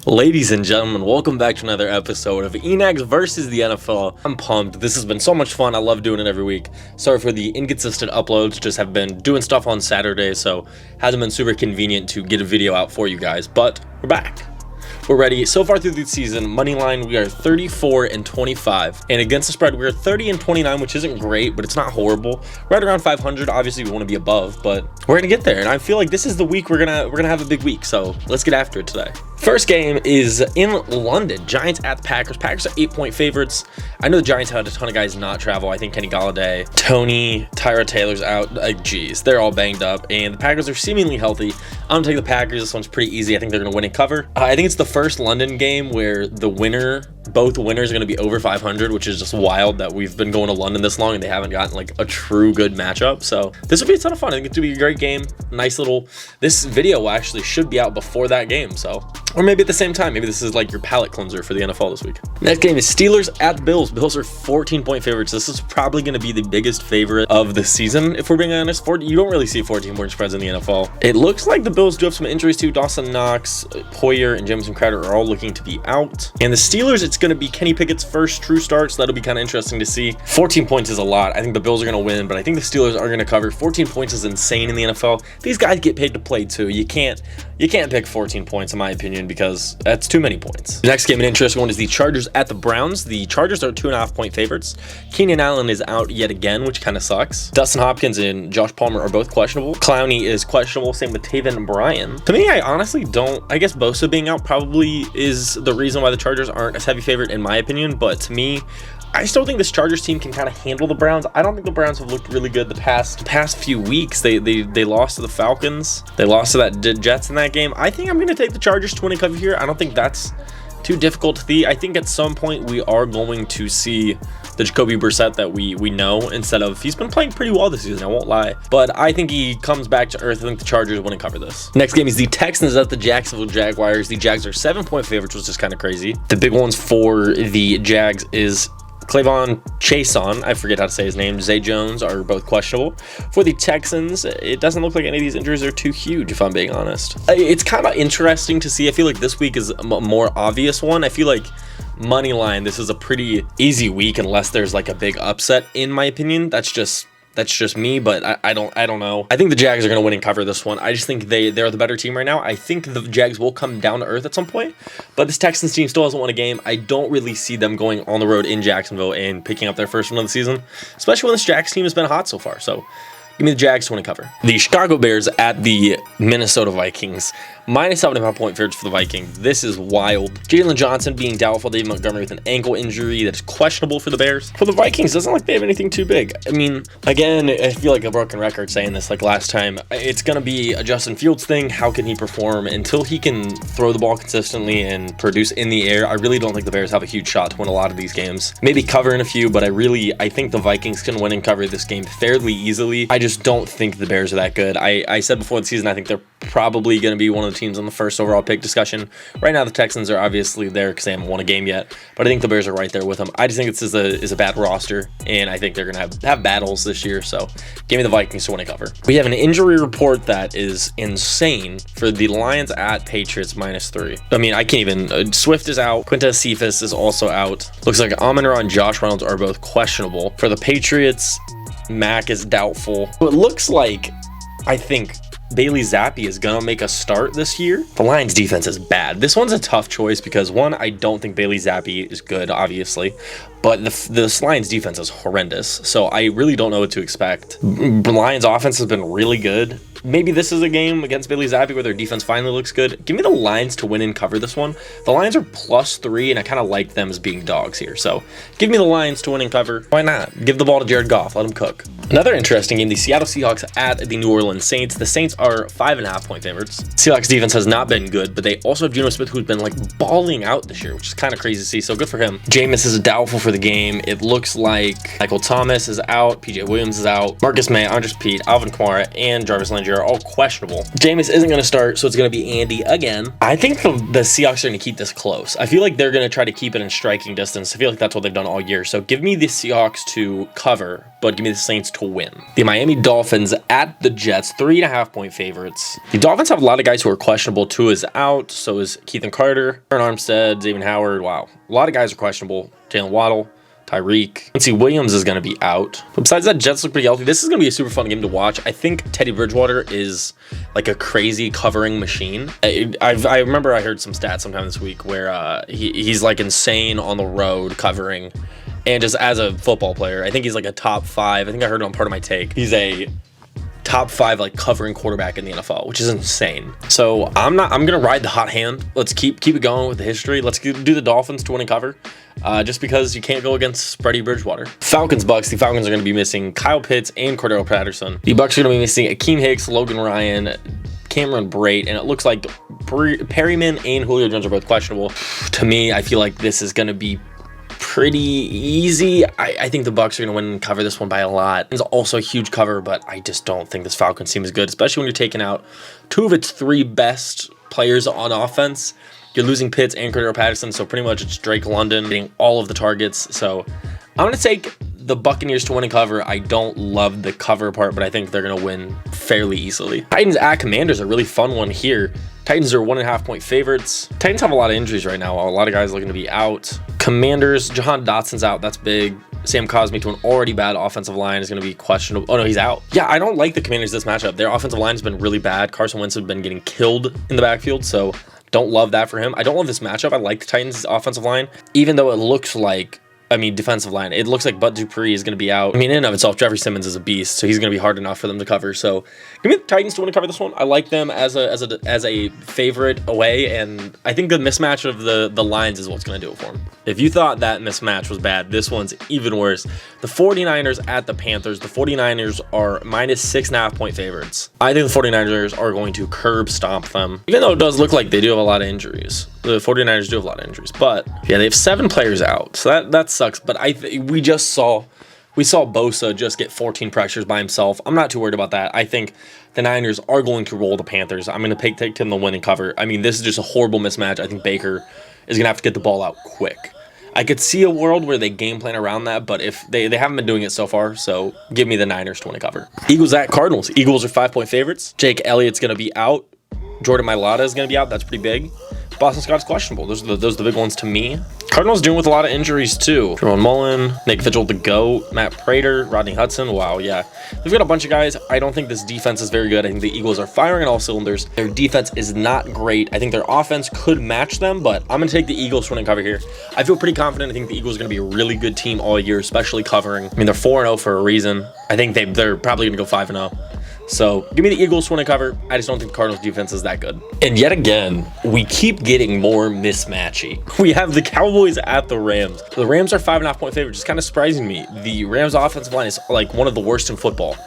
Ladies and gentlemen, welcome back to another episode of ENags versus the NFL. I'm pumped. This has been so much fun. I love doing it every week. Sorry for the inconsistent uploads. Just have been doing stuff on Saturday, so hasn't been super convenient to get a video out for you guys, but we're back. We're ready. So far through the season, money line, we are 34-25, and against the spread, we're 30-29, which isn't great, but it's not horrible. Right around 500. Obviously, we want to be above, but we're gonna get there. And I feel like this is the week we're gonna have a big week. So let's get after it today. First game is in London. Giants at the Packers. Packers are 8-point favorites. I know the Giants had a ton of guys not travel. I think Kenny Galladay, Tony, Tyra Taylor's out. Geez, they're all banged up, and the Packers are seemingly healthy. I'm gonna take the Packers. This one's pretty easy. I think they're gonna win and cover. I think it's the first London game where both winners are going to be over 500, which is just wild that we've been going to London this long and they haven't gotten like a true good matchup. So this will be a ton of fun. I think it's going to be a great game. Nice little, this video actually should be out before that game. So, or maybe at the same time, maybe this is like your palate cleanser for the NFL this week. Next game is Steelers at the Bills. Bills are 14-point favorites. This is probably going to be the biggest favorite of the season, if we're being honest. You don't really see 14-point spreads in the NFL. It looks like the Bills do have some injuries too. Dawson Knox, Poyer, and Jamison Crowder are all looking to be out. And the Steelers, it's going to be Kenny Pickett's first true start, so that'll be kind of interesting to see. 14 points is a lot. I think the Bills are going to win, but I think the Steelers are going to cover. 14 points is insane in the NFL. These guys get paid to play too. You can't pick 14 points in my opinion because that's too many points. The next game, an interesting one, is the Chargers at the Browns. The Chargers are 2.5-point favorites. Keenan Allen is out yet again, which kind of sucks. Dustin Hopkins and Josh Palmer are both questionable. Clowney is questionable. Same with Taven Bryan. To me, I honestly don't. I guess Bosa being out probably is the reason why the Chargers aren't as heavy favorite in my opinion, but to me, I still think this Chargers team can kind of handle the Browns. I don't think the Browns have looked really good the past few weeks. They lost to the Falcons. They lost to the Jets in that game. I think I'm going to take the Chargers to win and cover here. I don't think that's too difficult to see. I think at some point we are going to see the Jacoby Brissett that we know instead of, he's been playing pretty well this season, I won't lie, but I think he comes back to earth. I think the Chargers win and cover this. Next game is the Texans at the Jacksonville Jaguars. The Jags are 7-point favorites, which is kind of crazy. The big ones for the Jags is Clavon Chason, I forget how to say his name, Zay Jones are both questionable. For the Texans, it doesn't look like any of these injuries are too huge, if I'm being honest. It's kind of interesting to see. I feel like this week is a more obvious one. I feel like money line, this is a pretty easy week unless there's like a big upset, in my opinion. That's just me, but I don't know. I think the Jags are going to win and cover this one. I just think they're the better team right now. I think the Jags will come down to earth at some point, but this Texans team still hasn't won a game. I don't really see them going on the road in Jacksonville and picking up their first win of the season, especially when this Jags team has been hot so far. So give me the Jags to win and cover. The Chicago Bears at the Minnesota Vikings. -7.5-point favorites for the Vikings. This is wild. Jalen Johnson being doubtful. David Montgomery with an ankle injury that is questionable for the Bears. For the Vikings, doesn't look like they have anything too big. I mean, again, I feel like a broken record saying this like last time. It's going to be a Justin Fields thing. How can he perform? Until he can throw the ball consistently and produce in the air, I really don't think the Bears have a huge shot to win a lot of these games. Maybe cover in a few, but I think the Vikings can win and cover this game fairly easily. I just don't think the Bears are that good. I said before the season, I think they're probably going to be one of the teams on the first overall pick discussion. Right now, the Texans are obviously there because they haven't won a game yet, but I think the Bears are right there with them. I just think this is a bad roster, and I think they're going to have battles this year, so give me the Vikings to win and cover. We have an injury report that is insane for the Lions at Patriots -3. I mean, I can't even, Swift is out, Quintez Cephas is also out. Looks like Amon-Ra and Josh Reynolds are both questionable. For the Patriots, Mack is doubtful. So it looks like, I think, Bailey Zappi is gonna make a start this year. The Lions defense is bad. This one's a tough choice because one, I don't think Bailey Zappi is good, obviously, but the Lions defense is horrendous. So I really don't know what to expect. The Lions offense has been really good. Maybe this is a game against Bailey Zappi where their defense finally looks good. Give me the Lions to win and cover this one. The Lions are +3, and I kind of like them as being dogs here. So give me the Lions to win and cover. Why not? Give the ball to Jared Goff. Let him cook. Another interesting game, the Seattle Seahawks at the New Orleans Saints. The Saints are 5.5-point favorites. Seahawks defense has not been good, but they also have Geno Smith, who's been like balling out this year, which is kind of crazy to see. So good for him. Jameis is doubtful for the game. It looks like Michael Thomas is out. PJ Williams is out. Marcus May, Andres Pete, Alvin Kamara, and Jarvis Landry are all questionable. Jameis isn't going to start, so it's going to be Andy again. I think the Seahawks are going to keep this close. I feel like they're going to try to keep it in striking distance. I feel like that's what they've done all year. So give me the Seahawks to cover, but give me the Saints to win. The Miami Dolphins at the Jets, 3.5-point 3.5-point favorites. The Dolphins have a lot of guys who are questionable. Tua is out. So is Keith Carter, Aaron Armstead, Xavier Howard. Wow. A lot of guys are questionable. Jalen Waddle, Tyreek. Quincy Williams is going to be out. But besides that, Jets look pretty healthy. This is going to be a super fun game to watch. I think Teddy Bridgewater is like a crazy covering machine. I remember I heard some stats sometime this week where he's like insane on the road covering. And just as a football player, I think he's like a top 5. I think I heard it on Part of My Take. He's a top 5 like covering quarterback in the NFL, which is insane. So I'm gonna ride the hot hand. Let's keep it going with the history. Let's do the Dolphins to win and cover. Just because you can't go against Freddie Bridgewater. Falcons, Bucks. The Falcons are going to be missing Kyle Pitts and Cordero Patterson. The Bucks are going to be missing Akeem Hicks, Logan Ryan, Cameron Brate, and it looks like Perryman and Julio Jones are both questionable. To me, I feel like this is going to be pretty easy. I think the Bucks are going to win and cover this one by a lot. It's also a huge cover, but I just don't think this Falcons team is good, especially when you're taking out 2 of its 3 best players on offense. You're losing Pitts and Cordero Patterson, so pretty much it's Drake London getting all of the targets. So I'm going to take the Buccaneers to win and cover. I don't love the cover part, but I think they're going to win fairly easily. Titans at Commanders, a really fun one here. Titans are 1.5-point favorites. Titans have a lot of injuries right now. A lot of guys looking to be out. Commanders, Jahan Dotson's out. That's big. Sam Cosmi to an already bad offensive line is going to be questionable. Oh, no, he's out. Yeah, I don't like the Commanders this matchup. Their offensive line has been really bad. Carson Wentz has been getting killed in the backfield, so don't love that for him. I don't love this matchup. I like the Titans' offensive line, even though it looks like, defensive line. It looks like Bud Dupree is going to be out. In and of itself, Jeffrey Simmons is a beast, so he's going to be hard enough for them to cover. So give me the Titans to win and cover this one. I like them as a favorite away, and I think the mismatch of the lines is what's going to do it for them. If you thought that mismatch was bad, this one's even worse. The 49ers at the Panthers. The 49ers are minus 6.5-point favorites. I think the 49ers are going to curb stomp them, even though it does look like they do have a lot of injuries. The 49ers do have a lot of injuries, but yeah, they have 7 players out, so that sucks. But we saw Bosa just get 14 pressures by himself. I'm not too worried about that. I think the Niners are going to roll the Panthers. I'm going to take them to win and cover. This is just a horrible mismatch. I think Baker is going to have to get the ball out quick. I could see a world where they game plan around that, but if they haven't been doing it so far, so give me the Niners to win and cover. Eagles at Cardinals. Eagles are 5-point favorites. Jake Elliott's going to be out. Jordan Mailata is going to be out. That's pretty big. Boston Scott's questionable. Those are the big ones to me. Cardinals dealing with a lot of injuries too. Jerome Mullen, Nick Vigil, the GOAT, Matt Prater, Rodney Hudson. Wow, yeah. They've got a bunch of guys. I don't think this defense is very good. I think the Eagles are firing on all cylinders. Their defense is not great. I think their offense could match them, but I'm going to take the Eagles to win and cover here. I feel pretty confident. I think the Eagles are going to be a really good team all year, especially covering. They're 4-0 for a reason. I think they're probably going to go 5-0. So give me the Eagles to win and cover. I just don't think the Cardinals defense is that good. And yet again, we keep getting more mismatchy. We have the Cowboys at the Rams. The Rams are 5.5-point favorites, which is kind of surprising me. The Rams offensive line is like one of the worst in football,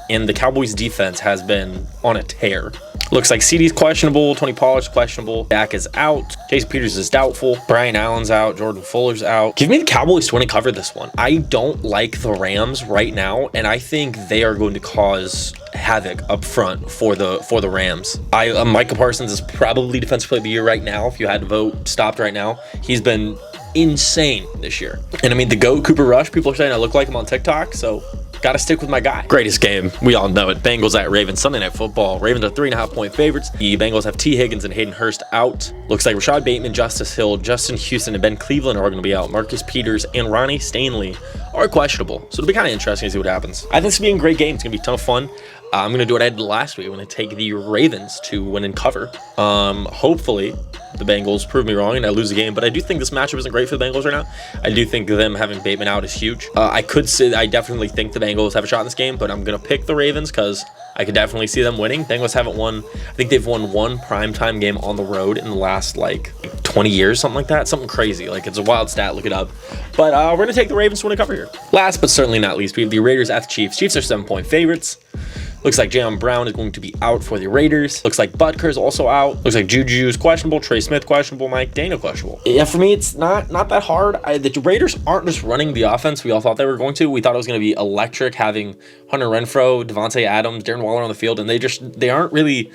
and the Cowboys defense has been on a tear. Looks like CD's questionable, Tony Pollard's questionable, Dak is out, Jason Peters is doubtful, Brian Allen's out, Jordan Fuller's out. Give me the Cowboys to win and cover this one. I don't like the Rams right now, and I think they are going to cause havoc up front for the Rams. Micah Parsons is probably defensive player of the year right now. If you had to vote stopped right now, he's been insane this year. And the GOAT Cooper Rush, people are saying I look like him on TikTok, so gotta stick with my guy. Greatest game, we all know it. Bengals at Ravens, Sunday Night Football. Ravens are 3.5-point favorites. The Bengals have T. Higgins and Hayden Hurst out. Looks like Rashad Bateman, Justice Hill, Justin Houston, and Ben Cleveland are going to be out. Marcus Peters and Ronnie Stanley are questionable. So it'll be kind of interesting to see what happens. I think it's going to be a great game. It's going to be a ton of fun. I'm going to do what I did last week. I'm going to take the Ravens to win and cover. Hopefully, the Bengals prove me wrong and I lose the game, but I do think this matchup isn't great for the Bengals right now. I do think them having Bateman out is huge. I definitely think the Bengals have a shot in this game, but I'm going to pick the Ravens because I could definitely see them winning. Bengals haven't won. I think they've won one primetime game on the road in the last 20 years, something like that. Something crazy. It's a wild stat. Look it up. But we're going to take the Ravens to win and cover here. Last but certainly not least, we have the Raiders at the Chiefs. Chiefs are 7-point favorites. Looks like Jayon Brown is going to be out for the Raiders. Looks like Butker is also out. Looks like Juju's questionable. Trey Smith questionable. Mike Daniel questionable. Yeah, for me, it's not that hard. The Raiders aren't just running the offense we all thought they were going to. We thought it was going to be electric having Hunter Renfrow, Devontae Adams, Darren Waller on the field, and they aren't really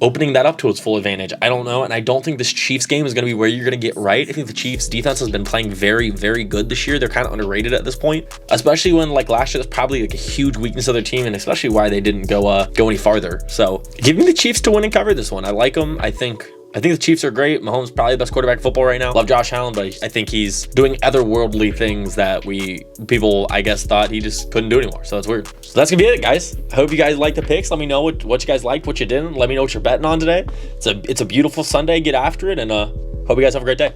opening that up to its full advantage. I don't know, and I don't think this Chiefs game is going to be where you're going to get right. I think the Chiefs defense has been playing very, very good this year. They're kind of underrated at this point, especially when like last year was probably like a huge weakness of their team, and especially why they didn't go any farther. So give me the Chiefs to win and cover this one. I like them. I think the Chiefs are great. Mahomes probably the best quarterback in football right now. Love Josh Allen, but I think he's doing otherworldly things that people, I guess, thought he just couldn't do anymore. So that's weird. So that's gonna be it, guys. I hope you guys liked the picks. Let me know what you guys liked, what you didn't. Let me know what you're betting on today. It's a beautiful Sunday. Get after it, and hope you guys have a great day.